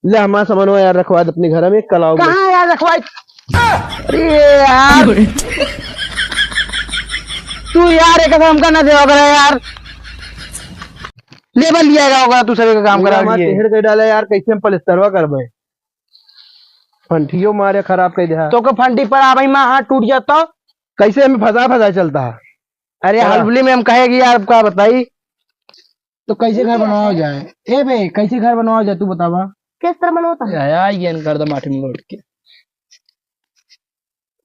ले हमारा सामान हो यार, रखवा दे अपने घर में, कल आओगे। कहाँ यार रखवाई? अरे यार तू यार एक काम करना दे होगा यार, लेबर लिया होगा तू सभी का काम करा हमारा लिए तेहड़ के डाला यार, कैसे हम पलस्तरवा करबे? फंटियो मारे खराब कर दिया तो को फंटी पर आ भाई माँ हाथ टूट जाता। कैसे हमें फंसा फंसा चलता है। अरे क्या? हलबली में हम कहेगी यार क्या बताई। तो कैसे घर बनवाओ जाए? ए बे कैसे घर बनवाओ जाए तू बतावा। किस तरह बनवाता है? यार ये कर दो माटी में लौट के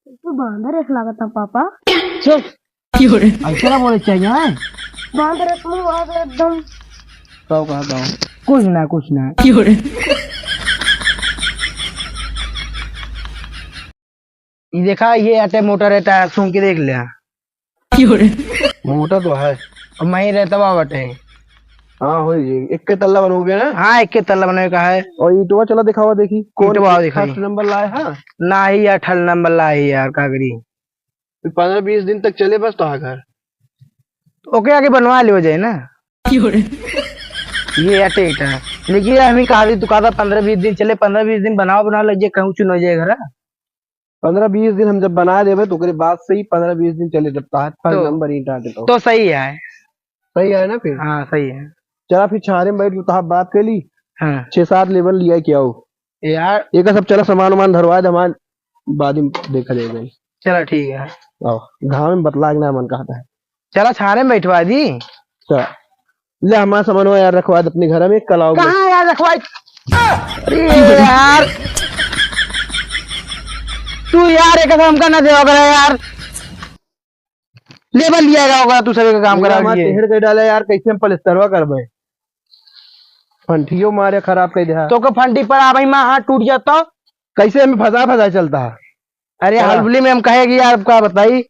तू बांधर एक लागत है पापा। चुप ऐसे ना बोले चाहिए हैं? बांधर एक मुंह आ गया एकदम। तो कहता हूँ कुछ ना ये देखा ये अटे मोटर है टायर सुन के देख लिया। मोटा तो है। अब मैं ही रहता हुआ बटे। हाँ हो जी, एक के तल्ला बनोगे ना। हाँ एक के तल्ला बनने का है। और ईटवा चला दिखावा, देखी कौन ईंटवा दिखाई। फर्स्ट नंबर लाए। हाँ ना ही यार ठल नंबर ला ही यार का करी। 15-20 दिन तक चले बस तो हाँ घर। ओके आगे बनवा लियो जाए ना। ये अटे है लेकिन यार हमें कहा तू कहा था 15-20 दिन चले, 15-20 दिन बनाओ लग जाए कहूँ चुन हो जाए घर। 15-20 दिन हम जब बना देवे तो ओकरे बाद से ही 15-20 दिन चले, जब फर्स्ट तो- नंबर ईटा देता तो सही है। सही है ना। फिर हाँ सही है। चला फिर छारे में बैठ के तो बात कर ली। हाँ 6-7 लेबर लिया क्या हो यार एक सब। चला सामान वामान धरवा दे, हमारे बाद में देखा जाएगा। चलो ठीक है। आओ घाव में बतला के ना मन कहता है। चलो छाने में बैठवा दी। चल ले हमारा सामान हो यार, रखवा दे अपने घर में, कल आओगे। कहाँ यार रखवाई? अरे यार तू यार एक काम करना दे होगा यार, लेबर लिया होगा तू सभी का काम करा हमारा लिए। तेहड़ के डाला यार, कैसे हम पलस्तरवा करबे? फंटियो मारे खराब कर दिया तो को फंटी पर आ भाई माँ हाथ टूट जाता। कैसे हमें फंसा फंसा चलता है। अरे क्या? हलबली में हम कहेगी यार क्या बताई।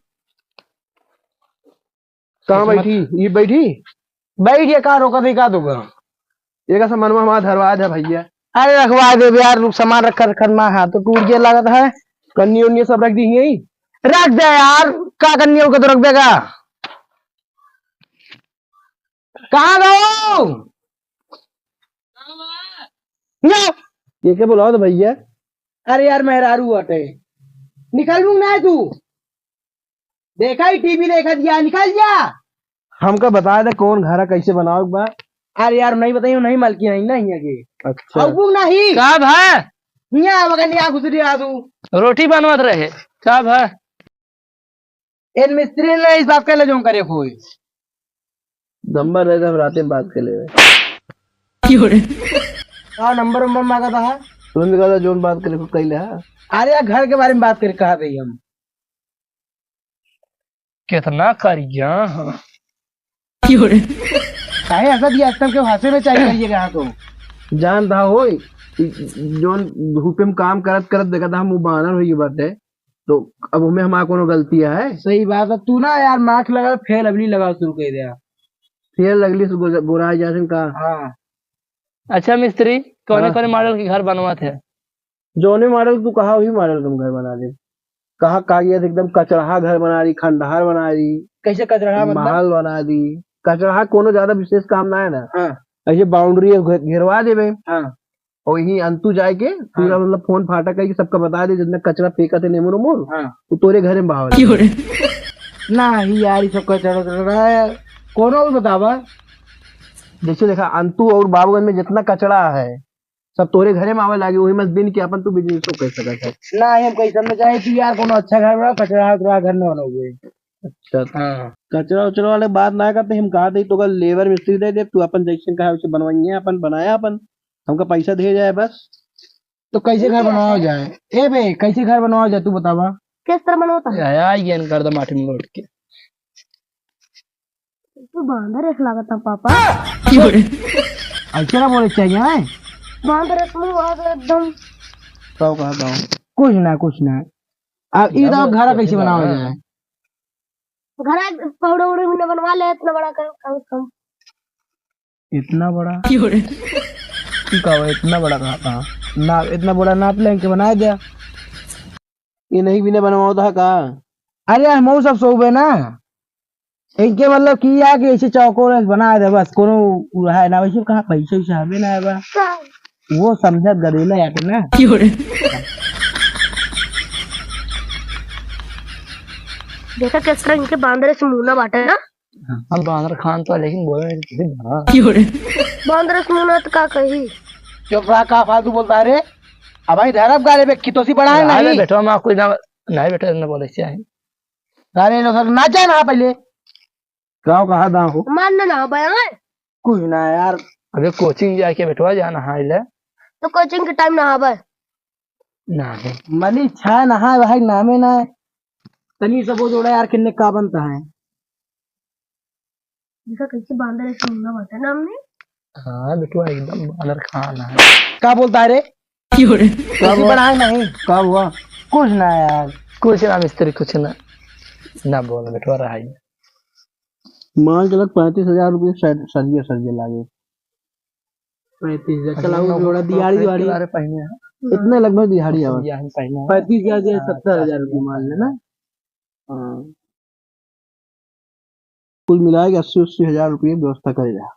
कहाँ बैठी? ये बैठी बैठ ये कहाँ रोका थी का दूंगा। एक सामान में हमारा धरवा दे भैया। अरे रखवा दे यार, सामान रखा माँ हाथ तो टूट गया लागत है। कन्नी उन्नी सब रख दी यही। रख दे यार, क्या करनी होगा तो रख देगा। कहाँ गो? ये क्या बुलाओ तो भैया। अरे यार मेहरारू हटे, निकल लूंगा ना तू। देखा ही टीवी देखा दिया, निकल जा। हमका बता दे कौन घर है, कैसे बनाओ एक बार। अरे यार नहीं बताइयो, नहीं मलकी नहीं ना यहाँ के। अच्छा अब नहीं कब है? यहाँ मगर यहाँ गुजरी आ तू। रोटी बनवत रहे कब है? इन मिस्त्री ने इस बात के ले जो करे कोई नंबर है, हम रात में बात कर ले। हाँ नंबर वंबर मांगा था। तुरंत कहा था जोन बात करे कह ले। अरे यार घर के बारे में बात करके कहा था हम। कितना करिया काहे ऐसा दिया एकदम के भाषे में चाहिए करिएगा हाँ तो। जान था हो जोन हुपे में काम करत करत देखा था हम वो बानर हुई बात है, तो अब हमें हमारा कोनो गलती है। सही बात है, तू ना यार मार्क्स लगा फेल अभी लगा शुरू कर दिया। फिर लगली से गोरा जैसे का। हाँ अच्छा मिस्त्री कौन हाँ। कौन मॉडल के घर बनवाते हैं? जोने मॉडल तू कहा वही मॉडल तुम घर बना दे। कहा कागज एकदम कचराहा घर बना रही, खंडहर बना रही, कैसे कचरा मतलब? महल बना दी। कचराहा कोनो ज्यादा विशेष काम ना है ना। हाँ ऐसे बाउंड्री घेरवा देवे हाँ और यही अंतु जाए के पूरा मतलब फोन फाटा करके सबका बता दे जितना कचरा फेंका थे नेमो मोर हाँ तो तोरे घर में बहाव ना ही यार ये सब कचरा कचरा है। कोनो भी बतावा। जैसे देखा अंतु और बाबूगंज में जितना कचरा है सब तोरे घरे में आवे लागे, वही मत बिन के अपन तू बिजनेस तो कर सकत है। ना हम कहीं समझ चाहे तू यार कोनो अच्छा घर बना, कचरा उचरा घर में बनोगे। अच्छा हाँ कचरा उचरा वाले बात ना करते, हम कहा थे तो कल लेबर मिस्त्री दे दे, तू अपन जैसे कहा वैसे बनवाइए, अपन बनाया, अपन हमका पैसा दे जाए बस। तो कैसे घर बनवाओ जाए? ए बे कैसे घर बनवाओ जाए तू बतावा। किस तरह बनवाता है? यार ये कर दो माटी में लौट के तू बांधर एक लागत है पापा। ऐसे ना बोले चाहिए हैं? बांधर एक मुंह आ गया एकदम। सब कहता हूँ कुछ ना अब ये तो घर कैसे बनाओ जाए? घर पौड़े उड़े भी न बनवा ले, इतना बड़ा कम कम। इतना बड़ा तू कहा इतना बड़ा कहा ना इतना बड़ा नाप ले के बना दिया। ये नहीं भी बनवाओ था कहा। अरे हम सब सोबे ना इनके मतलब किया कि ऐसे चौकोर बना दे बस, कोनो है ना वैसे कहा पैसे वैसे हमें ना है बा। वो समझा गरीला याटे ना। देखा किस तरह इनके बांदर से मुंह ना बांटे ना। हम बानर खान तो है, लेकिन बोले नहीं किसी बड़ा। बांदर से मुंह ना तो का कही। चुप रहा, का फालतू बोलता रे। अब भाई धरब गाले पे कितोसी बढ़ाए अरे नहीं। बेटो हम आपको ना नहीं बेटो ना बोले से आए। अरे लो सर ना जाए ना पहले। गाँव कहाँ दाँ हो? मानना ना बया कुछ ना यार। अबे कोचिंग जाके बेटवा जाना हां ले तो कोचिंग के टाइम ना आवे। ना है। मनी छा नहा भाई नामे ना है। तनी सब वो जोड़ा यार किन्ने का बनता है। देखा कैसे बांदर से मुंह ना बांटे ना हमने। हाँ बेटवा एकदम बानर खान है। का बोलता है रे? किसी बढ़ाए नहीं। कब हुआ? कुछ ना यार। कुछ ना मिस्त्री कुछ ना बोल बेटवा रहा है। मान के लग 35,000 रुपये सरिये सरिये लागे। 35,000 चला वो जोड़ा दिहाड़ी दिहाड़ी बारे पहने हैं। इतने लगभग दिहाड़ी आवा। ये हम पहने हैं। 35,000 70,000 रुपये मान लेना। हाँ। कुल मिलाए 80-80 हजार रुपये व्यवस्था करेगा।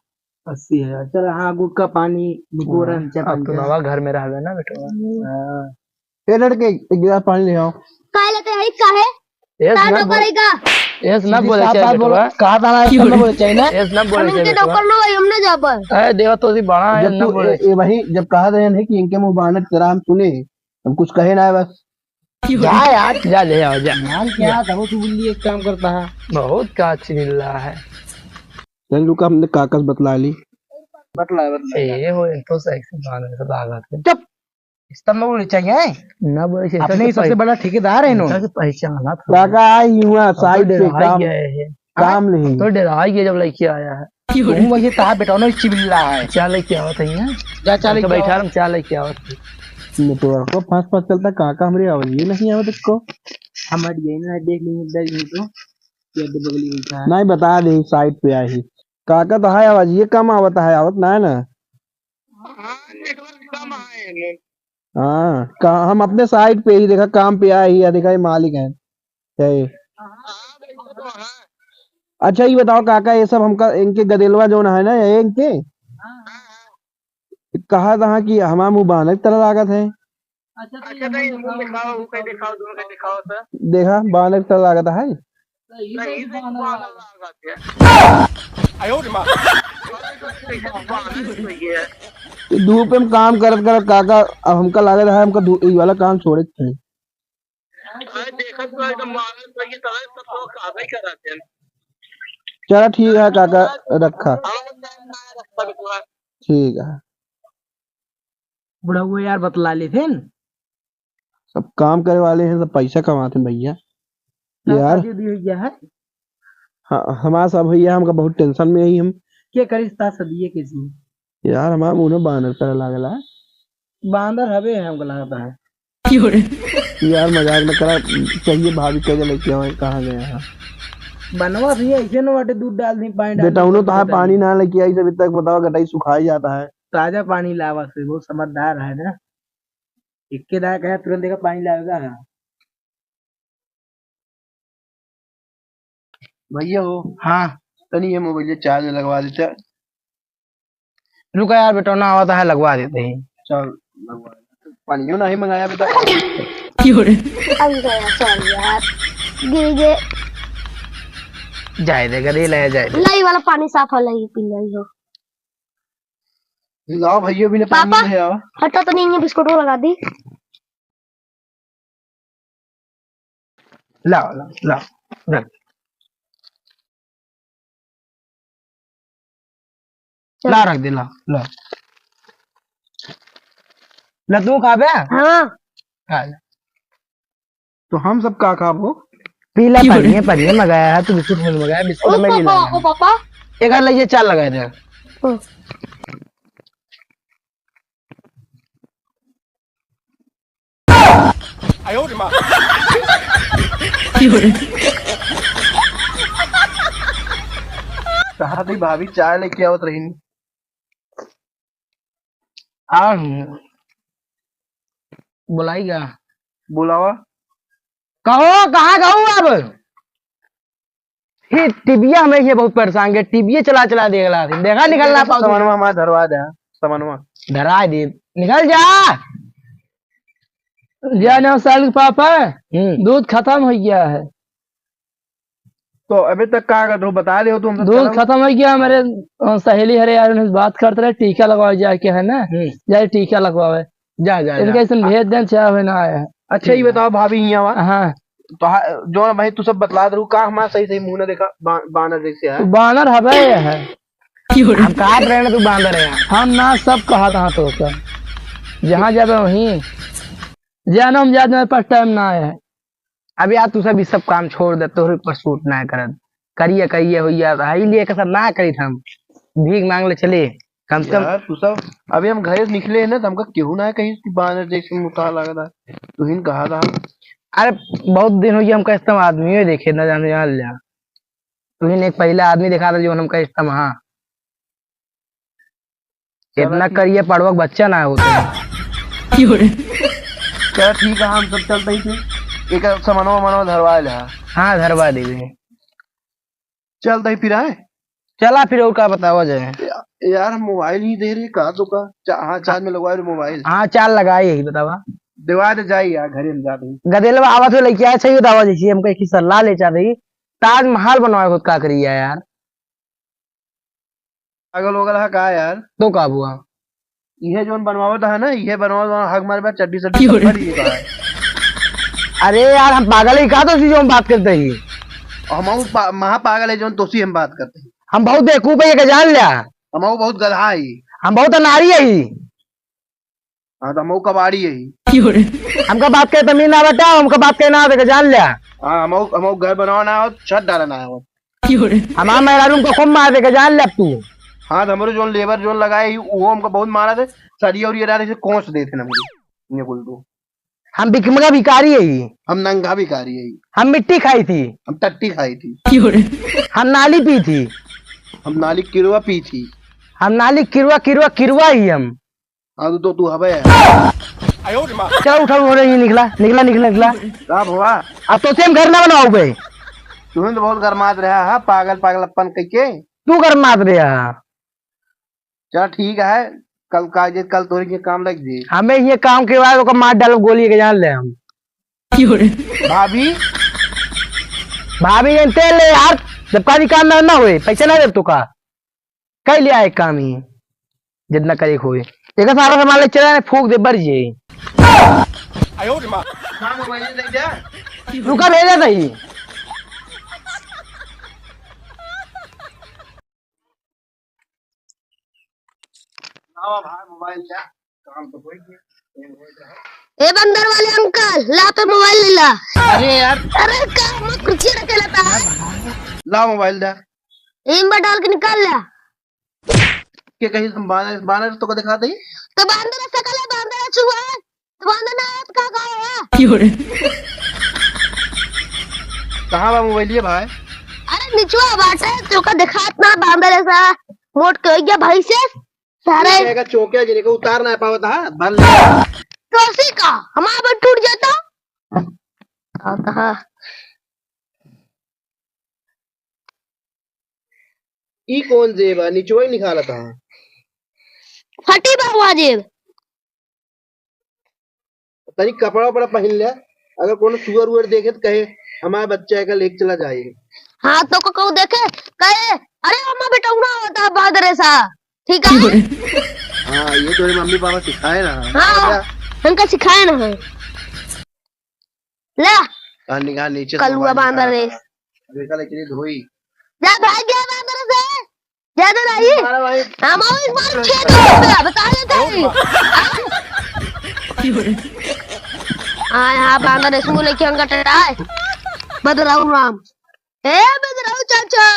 80,000 चल। हाँ गुड़ का पानी गोरन अब तो नवा घर में रह ना बेटवा। ए लड़के एक गिलास पानी ले आओ। काहे लेते है काहे एस का ना तो बोले करेगा। एस ना बोले साफ चाहिए बात बोलो। बेटवा। कहा था इसका ना बोले चाहिए ना। एस ना बोले हम चाहिए इनके बेटवा। डॉक्टर ना भाई हम ना जा पर। अरे देवा तो जी बड़ा है जब ना तू बोले। ये वही जब कहा रहे हैं कि इनके मुंह बानक तेरा हम सुने, हम कुछ कहे ना है बस। जा यार। जा ले आओ जा। यार क्या था वो तू बुल्ली एक काम करता है। बहुत का चिल्ला रहा है। चल रुका, हमने कागज बतला ली। बतला ये हो तो सेक्सी बानर से लागत है। चुप। इस्तेमाल में बोले चाहिए। ना बोले चाहिए। अपने ही सबसे बड़ा ठेकेदार है इन्होंने। पहचाना था। काका आई हुआ साइड पे काम गए काम नहीं। तो डरा गया जब लड़की आया है। तू वही कहा बेटा ना चिल्ला है। क्या लेके आवत है यहाँ? जा चल बैठा हम क्या लेके आवत है? नेटवर्क को फास्ट फास्ट चलता, काका हमारी आवाज ये नहीं आवत इसको। हमारी यही ना देख लेंगे इधर ही तो ये बगली में था। नहीं बता दे साइड पे आई काका तो है आवाज ये कम आवत है, आवत ना है ना। हाँ हम अपने साइड पे ही देखा काम पे आए ही, देखा ये मालिक है। सही। अच्छा ये बताओ काका, ये सब हमका इनके गदेलवा जो है ना ये इनके कहा था कि हमारा मुँह बानक तरह लागत है। देखा बानक तरह लागत है। धूप में काम करत करत काका अब हमका लागत है हमका ये वाला काम छोड़े थे। चलो ठीक है काका रखा। ठीक है। बुढ़ा वो यार बतला ले थे न। सब काम करे वाले हैं, सब पैसा कमाते हैं भैया यार। दिया है हाँ हमारा सब भैया हमका बहुत टेंशन में ही हम क्या करिस ता सदिए किसी यार हमारा मुंह में बानर तरह लागला है। बांदर हवे है हमको लगता है। यार मजाक न करा, चाहिए भाभी कहे लेके आओ कहाँ गया है। बनवा भी ऐसे न बाटे दूध डाल दी पानी डाल बेटा उन्होंने तो है पानी ना लेके आई, अभी तक बताओ गटाई सुखाई जाता है। ताजा पानी लावा से वो समझदार है ना। इक्के दाया कहे तुरंत देखा पानी लाएगा। भैया हो हाँ तनी ये मोबाइल चार्ज लगवा देते। रुका यार बेटा ना आवता है लगवा देते हैं। चल लगवा देते। पानी नहीं मंगाया बेटा। अब गया चल यार गिर गए। जाए दे गरीब ले जाए दे। लाई वाला पानी साफ है लाई पी लाई हो। लाओ भैया भी ने पापा पानी ले आओ। हटा तो नहीं है बिस्कुट वो लगा दी। लाओ लाओ लाओ रख। ला रख दे ला ला ला तू खा बे। हाँ खा ले। तो हम सब का खाबो? पीला पनिया मंगाया है तो बिस्कुट में मंगाया बिस्कुट में भी ओ पापा एक हाथ ले चार लगाए थे। ओ, कहा थी भाभी चाय लेके आवत रही। हाँ बुलाएगा बुलावा। कहो कहाँ कहूँ अब ये टीबिया हमें ये बहुत परेशान है। टीबिया चला चला देखला देखा निकलना पाओ समनवा हमारा धरवा दे। समनवा धरा दे निकल जा। जाने साल के पापा दूध खत्म हो गया है। तो अभी तक कहाँ कर दो बता रहे हो तुम। दूध खत्म हो गया। मेरे सहेली हरे यार उन्हें बात करते रहे टीका लगवाए जाके है ना, जाए टीका लगवावे। जा जा इनका इसमें भेज दें चाहे ना आया है। अच्छा ये बताओ भाभी यहाँ हाँ तो जो भाई तू सब बतला दे कहा हमारा सही सही मुंह ना देखा बानर जैसे है। तू बानर हवे है। हम कहा रहे तू बांदर है। हम ना सब कहा था तो जहाँ जावे वहीं जाना। हम जाते मेरे पास टाइम ना आया है। अब यार तू सब ये सब काम छोड़ दे, तोहरे पर सूट ना करत करिए कहिए होइया हाई लिए के सब ना करी हम भीख मांग ले चले कम से कम। यार तू सब अभी हम घर से निकले हैं ना तो हमका क्यों ना है कहीं की बानर जैसे मुता लगा था। तू हिन कहा था। अरे बहुत दिन हो गया हमका इस्तेमाल आदमी देखे न जाने जान लिया। तू ही एक पहला आदमी देखा था जो हमका इस्तेमाल। हाँ इतना करिए पड़वक बच्चा ना होता। चल ठीक है हम सब चलते ही थे एक सामानो वामानो धरवा ले। हाँ धरवा देवे चलते ही फिर आए। चला फिर और का बतावा जाए। यार हम मोबाइल ही दे रहे कहा तो का हाँ चार्ज में लगवा रहे मोबाइल। हाँ चाल लगाए यही बतावा दिवा दे जाए यार घरे में जाते ही। गदेलवा आवत हो लेके आया चाहिए दावा जैसी हमको एक सलाह ले चाहते ही ताजमहल बनवाए खुद का करिए यार। अगल वगल है कहा यार तो का बुआ ये जो बनवावत है ना ये बनवा हक मारे बात चड्डी सड्डी भरी है। अरे यार हम पागल ही कहा तो जो हम बात करते ही। हम महा पागल है जो तोसी हम बात करते हैं। हम बहुत बेवकूफ है जान लिया। हम बहुत गधा है। हम बहुत अनारी है ही। हाँ तो हम कबाड़ी है। हमका बात करे तमीन ना बता हमका बात करे ना देखे जान लिया। हाँ हम घर बनवाना हो छत डालना है। हमारा मेरा रूम को खूब मार देखे जान लिया तू। हाँ तो हमारे जो लेबर जो लगाए वो हमको बहुत मारा थे सरिया और ये डाले से कोस देते ना मुझे ये बोल दो। हम भिखमगा भिकारी है ही। हम नंगा भिखारी है। हम मिट्टी खाई थी। हम टट्टी खाई थी। हम नाली पी थी। हम नाली किरवा पी थी। हम नाली किरवा किरवा किरवा ही हम। हाँ तो तू हवे है। चलो उठा हो रही निकला निकला निकला निकला का हुआ अब तो सेम घर ना बनाओ बे। तुम्हें तो बहुत गरमात रहा है पागल पागल अपन कह के तू घर मार रहा। चल ठीक है कल काज कल तोरी के काम लग जी। हमें ये काम के बाद ओकर मार डालो गोली के जान ले हम। भाभी भाभी जानते ले यार जब का काम ना हुए पैसा ना दे तू का कह लिया एक काम ही जितना करे हुए एक सारा सामान ले चला फूक दे बर जे। रुका भेजा सही। मोबाइल क्या काम तो कोई ए बंदर वाले अंकल ला तो मोबाइल ले ला। अरे यार अरे काम मत कुछ रखे लाता है। ला मोबाइल दे इन पर डाल के निकाल ला। के कहीं तुम बानर बानर तो को दिखा दे तो बंदर सकल है बंदर चूहा है तो बंदर ना है तो का है। कहाँ बा मोबाइल ये भाई। अरे निचुआ बाटे तो का दिखात ना बंदर ऐसा मोट के हो गया भाई से सारे का चौकिया गिरे को उतार ना पावत है भल तो का हमारा बट टूट जाता। हाँ ई कौन जेब है निचुआ ही निकाला था। फटी बाबू जेब तनी कपड़ा वपड़ा पहन ले अगर कोनो सुअर उअर देखे तो कहे हमारा बच्चा का लेके चला जाए। हाँ तो को देखे कहे अरे हमारा बेटा उड़ा होता है बहादुर ऐसा ठीक है। हाँ ये तो मम्मी पापा सिखाए ना। हाँ हमका सिखाया ना है ला कहानी नीचे कल हुआ बंदर रे देखा लेकिन धोई जा भाग गया बंदर से ज्यादा नहीं। हमारा भाई हम और एक बार खेत में बता देते हैं। हाँ यहाँ बंदर स्कूल लेके अंगा टटा है बदराऊ राम ए बदराऊ चाचा